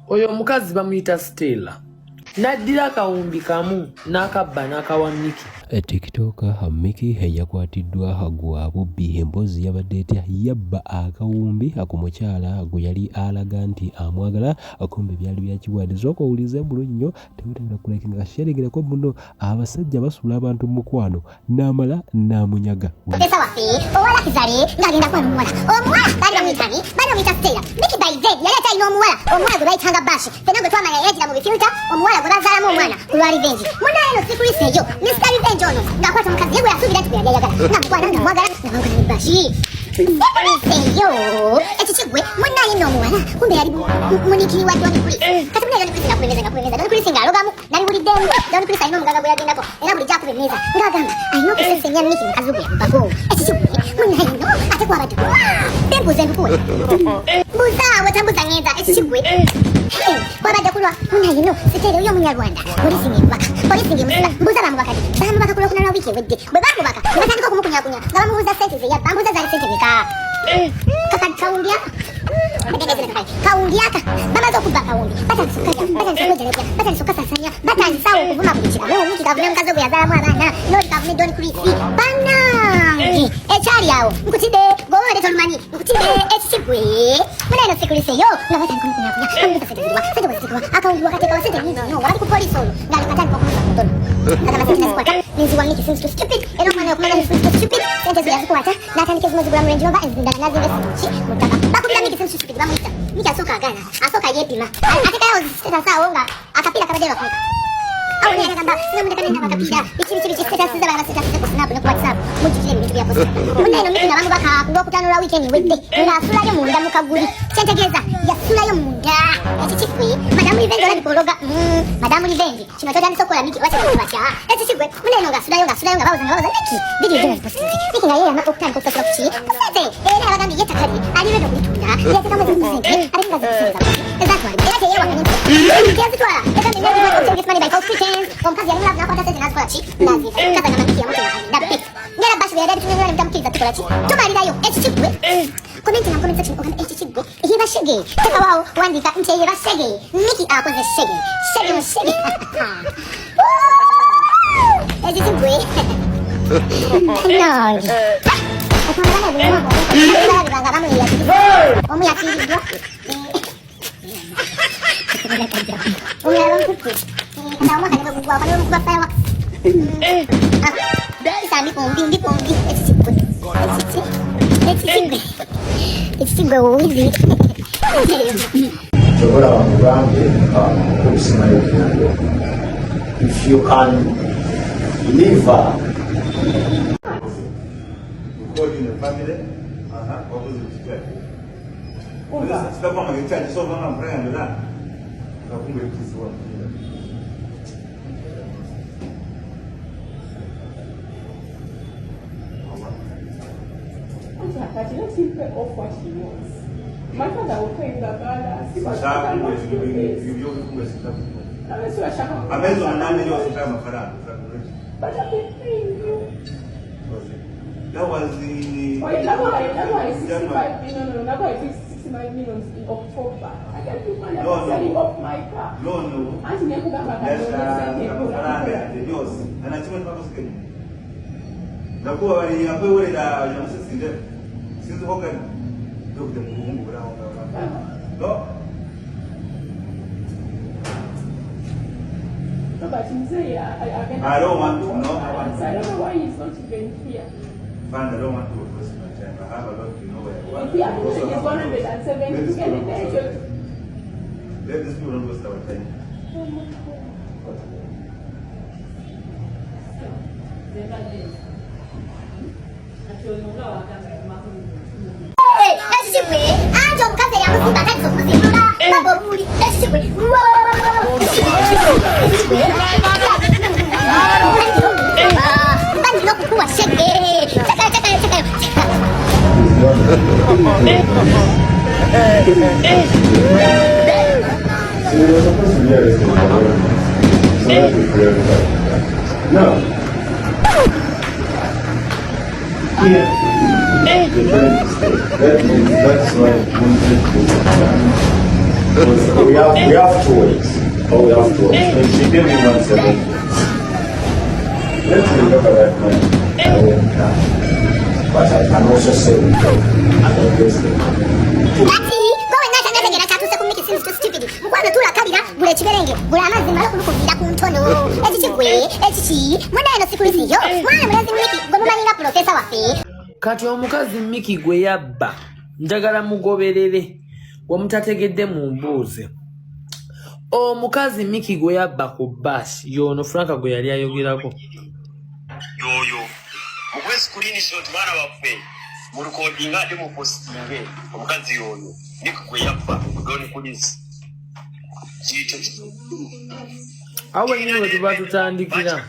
Oyo mukazi bamuyita Stellah. Naddira akawumbi kamu n'akabba n'akawa Mikey. TikToker Mikey yakwatiddwa gwa bubbi. Emboozi yabadde etya yabba akawumbi ku mukyala gwe yali alaga nti amwagala, kumbe byali byakiwaaniriza. Okowulize bulungi nnyo, teweetagala kulekinga kasheregerako muno. Abasajja basuula abantu mu mukwano n'amala n'amunyaga. Pesa waffe owala kizale ng'agenda kwa omuwala. Omuwala baali bamuyitani, baali bamuyita Stellah. Mikey by then yali akyalina omuwala gwe bayitanga Bashi. Fenna gwe twamanya yayitira mu bifilta, omuwala gwe bazaalamu omwana ku lwa revenge. Munaye no sikulisa eyo, Mr. Revenge ono ng'akwata mukazi ye gwe yasuubira nti gwe yali ayagala. Ng'amukwana ng'amwagala ng'amwagala ne Bashi. Eyo ekikigwe munaye n'omuwala kumbe yali munikiri wa Don Chris. Kati munaye Don Chris ng'akulemeza Don Chris ng'alogamu nabiwuliddemu. Don Chris alina omugaga gwe yagendako era buli gy'akuba emmeeza ng'agamba alina okusesenya Mikey mukazi gwe yamubako. Ekikigwe munaye no ate kwabadde bembuuza endukuwa mbuzaawe tambuza ng'enza ekikigwe kwabadde kulwa munaye no sitere oyo omunyarwanda polisi ng'emubaka mbuuza bamubaka ku lwokuna lwa wiiki ewedde bwe bamubaka ne batandika okumukunyakunya nga bamubuuza sente ze yabba mbuuza zaali sente meka kawumbi aka bamaze okubba akawumbi batandise okwejalabya batandise okukasasanya batandise awo okuvuma buli kiramu. Mikey kavume mukazi gwe yazaalamu abaana noli kavume Don Chris bannange ekyali awo nkutidde gweobadde tolumanyi nkutidde ekikigwe munaye no sikuliseyo nga batandika omukunyakunya bamubuuza sente ziriwa akawumbi wakateekawo sente nnyingi nnyo nga bali ku polisi olwo ng'atandika okumuza ku mutono agamba sente nazikwata nenziwa Mikey since too stupid era omwana okumanya ni since too stupid sente ze yazikwata n'atandika ezimu zigula mu Range Rover endala n'azinvestingi mu ttaka bakubira Mikey since too stupid bamuyita Mikey asooka agaana asooka yeepima atekayo status awo nga akapiira kabadde bakweka awo naye agamba namuteka nenda bakapiira biki status z'abalala status ku snap ne ku WhatsApp mujjukire ebintu bya posta munaye no Mikey nabamubaka ku lwokutaano lwa weekend wedde ng'asulayo munda mu kaguli kyentegeeza yasulayo munda ekikigwe madamu Revenge olabika ologa madamu Revenge kino kyotandise okukola Mikey batya ekikigwe munaye no ng'asulayo nga bawoza Mikey vidiyo zino zipositinze Mikey nga yeeyama okutandika okusasula ku ki kusente era abagambye ye ettaka lye ali lwedde okulitunda yeetekamu ez'okusente ate nga zikusinza ezatwalibwa era teyewakanye yazitwala egambe nyazimaokusenga money by false pretense omukazi yali mulavu n'akwata sente n'azikola ki n'aziva kaza nga Mikey yamutema alinda bit ngera Bashi bwe yali alitumye ne bitamukkiriza tukola ki tumalirayo ekikigwe komenti na comment section ogamba ekikigwe yebashege tekawaawo wandika nti yebashege Mikey akoze shege ekikigwe nange okwangana omuyakiriddwa omulala nkutte omwaka nebwegugwawo kanebwegugwa fireworks ndikumbi ekikigwe wuzi Chokola wamugambe okusimayo if you can live God in the family, opposite to church. Stop on the church, so I'm praying with that. I'm going to kiss one. But you don't see her off what she wants. My father will pay the balance. But I've been paying you. That was the... That one is 65 million. That one is 65 million in October. I can't do money. I'm selling off my car. No. And you never got back. And I told my husband, the poor are in a way that I am sitting there. Since Hogan, look the room around. No. But you say, I don't want to know. I don't know why he's not even here. Fine, I don't want to waste my time. I have a lot to know where I If he had taken 170, let this people not waste our time. ekikigwe anti omukazi eyamusimba atandise okumusimbula babobuli ekikigwe bandina okukuwa shege cakayo That means that's why We have 2 weeks. Oh, we have 2 weeks. And she gave me 170. Let's remember that man. I won't come. But I can also say we go. I don't waste the money. Seems too stupid. Mukwano tula kabira bule chiberenge bule amazi malo kulukuvira ku ntono ekichi mwena eno sikulisiyo mwana mulezi Mikey gwe mumanira professor waffe kati omukazi Mikey gwe yabba njagala mugoberere wamutategedde mu mbuuze omukazi Mikey gwe yabba ku bus yono Franka gwe yali ayogerako yoyo mukwe screenshot bana baffe mu recording ate mu postinge omukazi yoyo Mikey gwe yabba doni kulisi awe niwe tuba tutandikira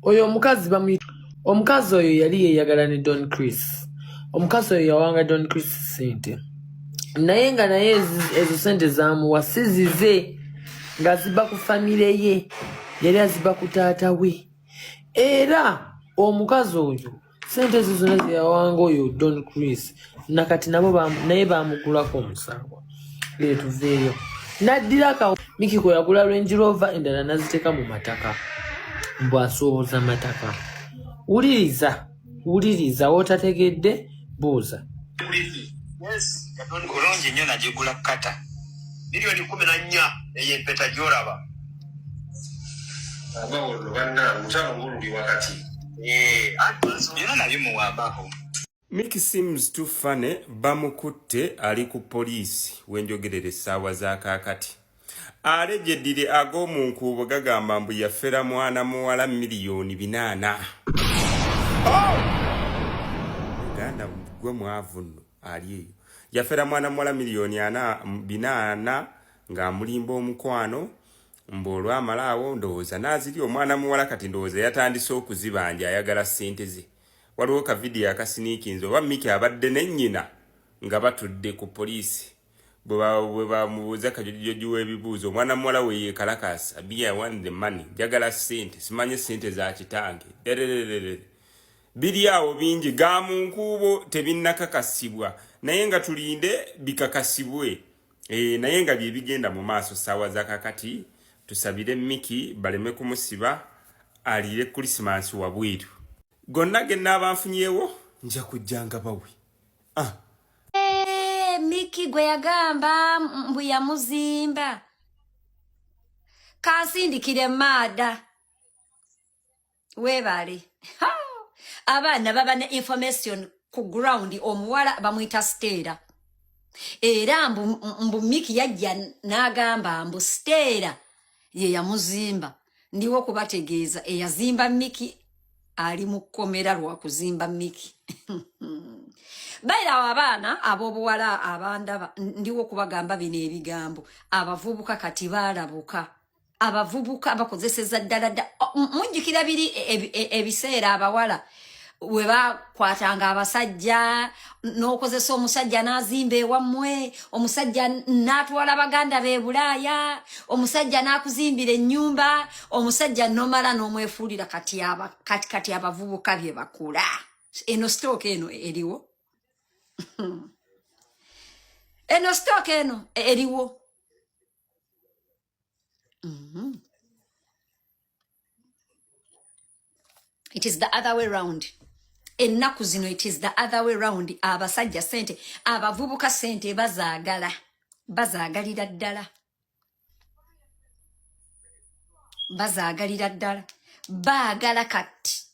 oyo omukazi bamuyita omukazi oyo yali yeyagala ne Don Chris omukazi oyo yawanga Don Chris sente naye nga naye ezo sente zamuwa sizize nga ziba ku famire ye yali aziba ku taata we era omukazi oyo sente ezo zonna zeyawanga oyo Don Chris nakati nabo naye bamugulako omusango letuveeyo naddira ka Mikey ko yagula Range Rover endala naziteeka mu mataka mbwasooza mataka wuliriza wotategedde buuza yes yatoni kolonje nnyo nagigula kata milioni 14 eyempeta gyolaba abawolo banna mutalo ngululi wakati yona nabyo muwambako Mikey seems too funny bamukutte ali ku poliisi wenjogerere essaawa za kaakati allegedly ag'omunkuubo gagamba mbu yafera mwana muwala miliyoni 800 Uganda gwe mwavu nno ali eyo yafera mwana muwala miliyoni 800 ng'amulimba omukwano mb'olwamalaawo ndowooza n'aziri omwana muwala kati ndowooza yatandise okuzibanja ayagala ssente ze waliwo ka video akasiniikinze oba Mikey abadde ne nnyina nga batudde ku poliisi bwe bamubuuza kajojojo w'ebibuuzo omwana muwala we yeekalakasa I want the money njagala ssente simanye ssente za kitange biri awo bingi ga mu nkuubo tebinnakakasibwa naye nga tulinde bikakasibwe naye nga bye bigenda mu maaso ssaawa za kakati tusabire Mikey baleme kumusiba aliire Christmas wabweru gonna gennaaba nfunyeewo nja kujjanga bawe Mikey gwe yagamba mbu yamuzimba kansindikire maada webale abaana baba ne information ku ground omuwala bamuyita Stellah era mbu Mikey yajja n'agamba mbu Stellah ye yamuzimba ndiwo kubategeeza eyazimba Mikey ali mukomera lwa kuzimba Mikey baira abaana abobuwala abandaba ndiwo kubagamba bino ebigambo abavubuka kati balabuka abavubuka bakozeseza ddala munjikira biri ebiseera abawala we bakwatanga abasajja n'okozesa omusajja n'azimba ewammwe omusajja n'atwala baganda be Bulaaya omusajja n'akuzimbira ennyumba omusajja nomala n'omwefuulira kati abavubuka bye bakula eno stock eno eriwo eno stock eno eriwo it is the other way round ennaku zino it is the other way round abasajja sente abavubuka sente bazaagalira ddala baagala kati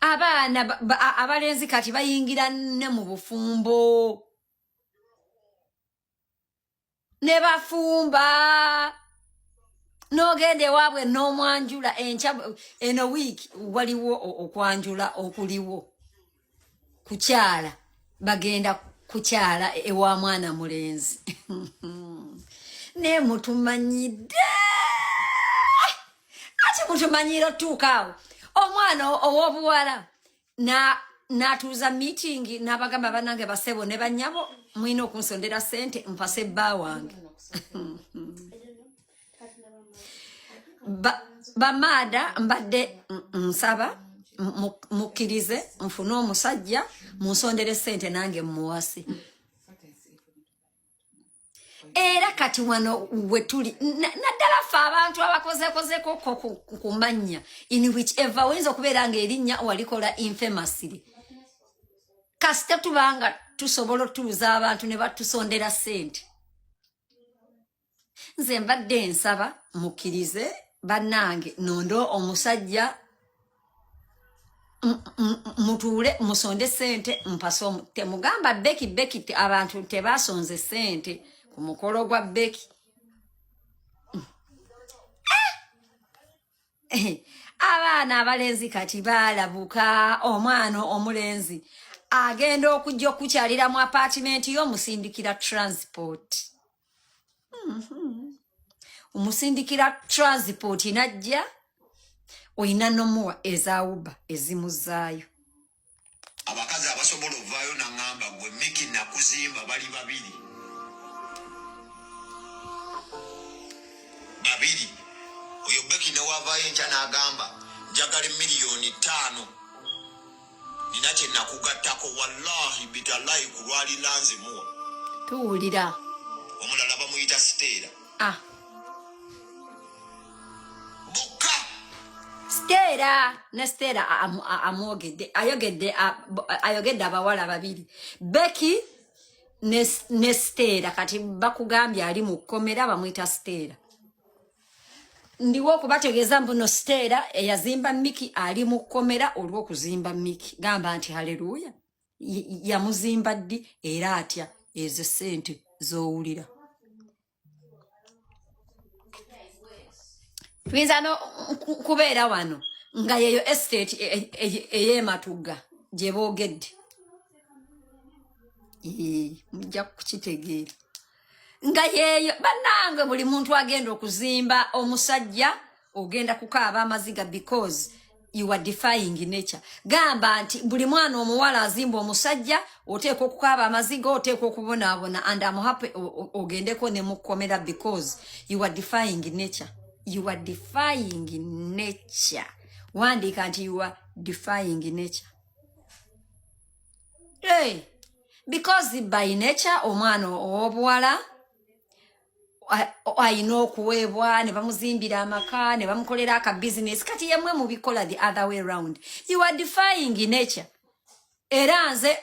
abaana abalenzi kati bayingira ne mu bufumbo ne bafumba nogende wabwe n'omwanjula eno week waliwo okwanjula okuliwo kukyala bagenda kukyala ewa mwana mulenzi ne mutumanyidde ati mutumanyiro tuukaawo omwana ow'obuwala n'atuuza meeting n'abagamba banange basebo ne bannyabo mwina okunsondera ssente mpase bba wange bamaada mbadde nsaba mukkirize nfune omusajja munsondere sente nange muwasi. Era kati wano wetuli naddala ffe abantu abakozekozeko ku mannya in whichever oyinza okubeera ng'erinnya walikola infamously. Kasita tubanga tusobola otuuza abantu ne batusondera sente. Nze mbadde nsaba mukkirize bannange nondo omusajja mutuule musonde sente mpaso temugamba beki abantu tebasonze sente ku mukolo gwa beki. Abaana abalenzi kati baalabuka. Omwana omulenzi agenda okujja okukyalira mu apartment y'omusindikira transport. Omusindikira transport najja oyina nomuwa ezawuba ezimuzaayo. Abakazi abasobola ovaayo nangamba gwe Mikey nakuzimba bali babiri. Oyo Beki ne wavaayo enkya n'agamba njagala $5,000,000. Nina kye nakugattako wallahi bitalayi ku lwali lanzimuwa. Tuwulira. Omulala bamuyita Stellah. Stellah ne Stellah amwogedde ayogedde abawala babiri. Beki ne Stellah kati bakugambye ali mu kkomera bamuyita Stellah. Ndiwo okubategeeza mbuno Stellah eyazimba Mikey ali mu kkomera olw'okuzimba Mikey. Gamba nti haleluya. Yamuzimba ddi era atya ezo sente z'owulira. Tuyinza no kubeera wano nga yeyo estate ey'ematugga gye boogedde. Mujja kukitegeera. Nga yeyo bannange buli muntu agenda okuzimba omusajja ogenda kukaaba amaziga because you are defying nature. Gamba nti buli mwana omuwala azimba omusajja oteekwa okukaaba amaziga oteekwa okubonaabona and I'm happy ogendeko ne mukkomera because you are defying nature. You are defying nature. Wandika nti you are defying nature. Hey, because by nature omwana owobuwala ayina okuweebwa ne bamuzimbira amaka ne bamukolera aka business kati yemwe mubikola the other way around. You are defying nature. Era nze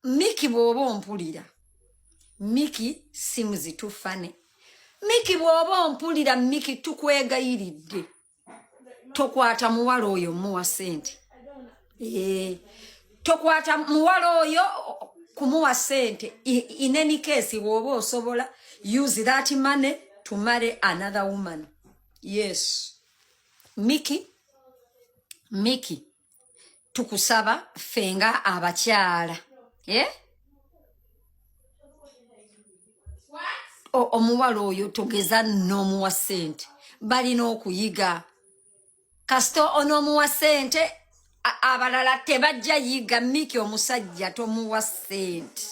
Mikey bw'oba ompulira. Mikey simuzi 2Funny. Mikey bw'oba ompulira Mikey tukwegayiridde. Tokwata muwala oyo muwa sente. Tokwata muwala oyo kumuwa sente. In any case bw'oba osobola use that money to marry another woman. Yes. Mikey tukusaba fenga abakyala. Omuwala oyo togeza n'omuwa sente. Balina okuyiga. Kasito on'omuwa sente abalala tebajja yiga Mikey omusajja tomuwa sente.